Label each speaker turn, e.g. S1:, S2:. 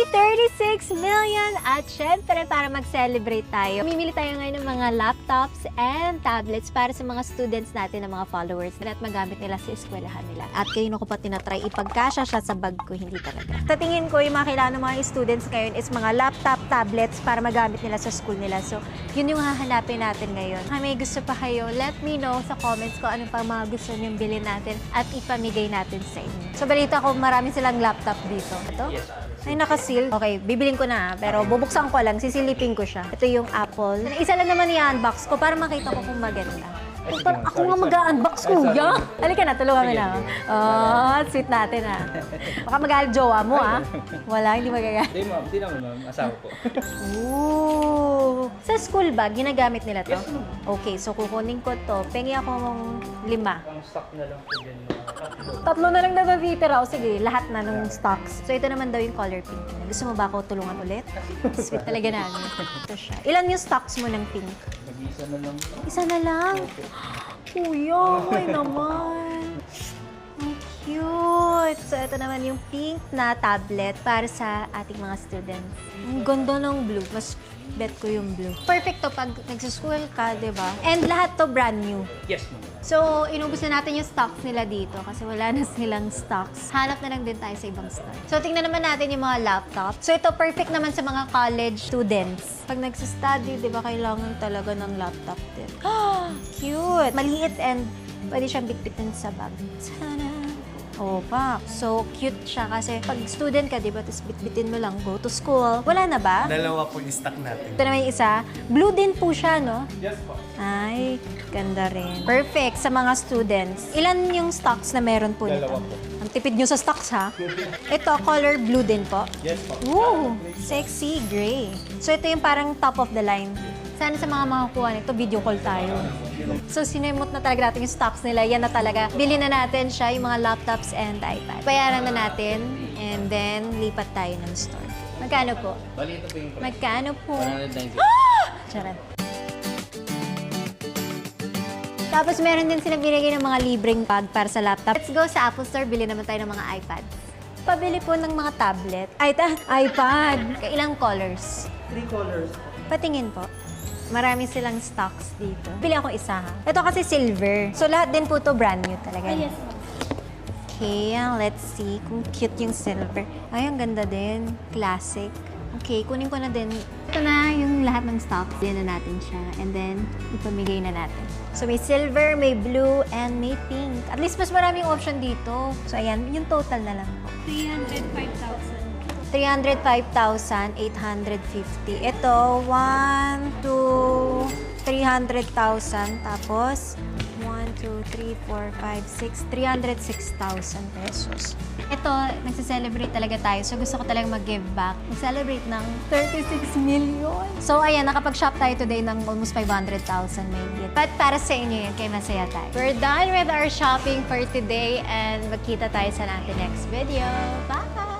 S1: 36 million! At syempre, para mag-celebrate tayo, mamimili tayo ngayon ng mga laptops and tablets para sa mga students natin, ng mga followers at magamit nila sa eskwelahan nila. At kayo ko pa tinatry ipagkasya siya sa bag ko, hindi talaga. Sa tingin ko, yung mga kailangan ng mga students ngayon is mga laptop, tablets para magamit nila sa school nila. So, yun yung hahanapin natin ngayon. Kung may gusto pa kayo, let me know sa comments ko ano pa mga gusto niyong bilhin natin at ipamigay natin sa inyo. So, balita ko, marami silang laptop dito. Ito? Ay, nakasil. Okay, bibilin ko na. Pero bubuksan ko lang, sisilipin ko siya. Ito yung Apple. Isa lang naman i-unbox ko para makita ko kung maganda. Oh, parang ako nga mag-unbox, kuya. Halika na, tulungan mo na. Oh, sweet natin, ha. Baka mag-aal jowa mo, ha. Wala, hindi magagalit.
S2: Hindi, ma'am. Hindi naman, ma'am. Asawa po.
S1: Ooh. Sa school ba, ginagamit nila to? Okay, so kukunin ko to. Pengi akong 5.
S2: Ang stock na lang po din, ma'am.
S1: Tatlo na lang natitira. O sige, lahat na ng stocks. So ito naman daw yung color pink. Gusto mo ba ako tulungan ulit? Sweet talaga namin. Ito siya. Ilan yung stocks mo ng pink?
S2: Mag-isa na lang.
S1: Isa na lang? Kuya, may naman. Ang cute. So ito naman yung pink na tablet para sa ating mga students. Ang ganda ng blue. Mas bet ko yung blue. Perfect to pag nagsuschool ka, di ba? And lahat to brand new.
S2: Yes, ma'am.
S1: So, inubos na natin yung stocks nila dito kasi wala na silang stocks. Hanap na lang din tayo sa ibang store. So, tingnan naman natin yung mga laptop. So, ito perfect naman sa mga college students. Pag nagsastudy, di ba, kailangan talaga ng laptop din. Cute! Maliit and pwede siyang bitbitin sa bag. Sana! Oh, pa. So, cute siya kasi pag student ka, di ba, tapos bitbitin mo lang, go to school. Wala na ba?
S3: Dalawa po yung stock natin.
S1: Ito naman yung isa. Blue din po siya, no?
S2: Yes, po.
S1: Ay, ganda rin. Perfect sa mga students. Ilan yung stocks na meron po nito?
S2: Dalawa po.
S1: Ang tipid nyo sa stocks, ha? Ito, color blue din po.
S2: Yes, po.
S1: Ooh, sexy gray. So, ito yung parang top of the line. Sana sa mga makakuha nito, video call tayo. So, sinemot na talaga natin yung stocks nila. Yan na talaga. Bilhin na natin siya, yung mga laptops and iPad. Bayaran na natin, and then lipat tayo ng store. Magkano po?
S2: Bali, ito po yung price.
S1: Magkano po?
S2: 190.
S1: Charot. Tapos meron din sila binigay ng mga libreng bag para sa laptop. Let's go sa Apple Store, bili naman tayo ng mga iPad. Pabili po ng mga tablet. iPad. Ilang colors?
S2: 3 colors.
S1: Patingin po. Marami silang stocks dito. Bili ako isa, ha? Ito kasi silver. So lahat din po to brand new talaga. Yes. Okay, let's see kung cute yung silver. Ay, ang ganda din. Classic. Okay, kunin ko na din. Ito na yung lahat ng stocks. Din na natin siya. And then, ipamigay na natin. So, may silver, may blue, and may pink. At least, mas maraming option dito. So, ayan, yung total na lang po. 305,850. Ito, 1, 2, 300,000. Tapos, 1, 2, 3, 4, 5, 6, 306,000 pesos. Ito, nagsiselebrate talaga tayo. So, gusto ko talagang mag-give back. Mag-celebrate ng 36 million. So, ayan, nakapag-shop tayo today ng almost 500,000 maybe. But para sa inyo yun, kaya masaya tayo. We're done with our shopping for today and magkita tayo sa natin next video. Bye!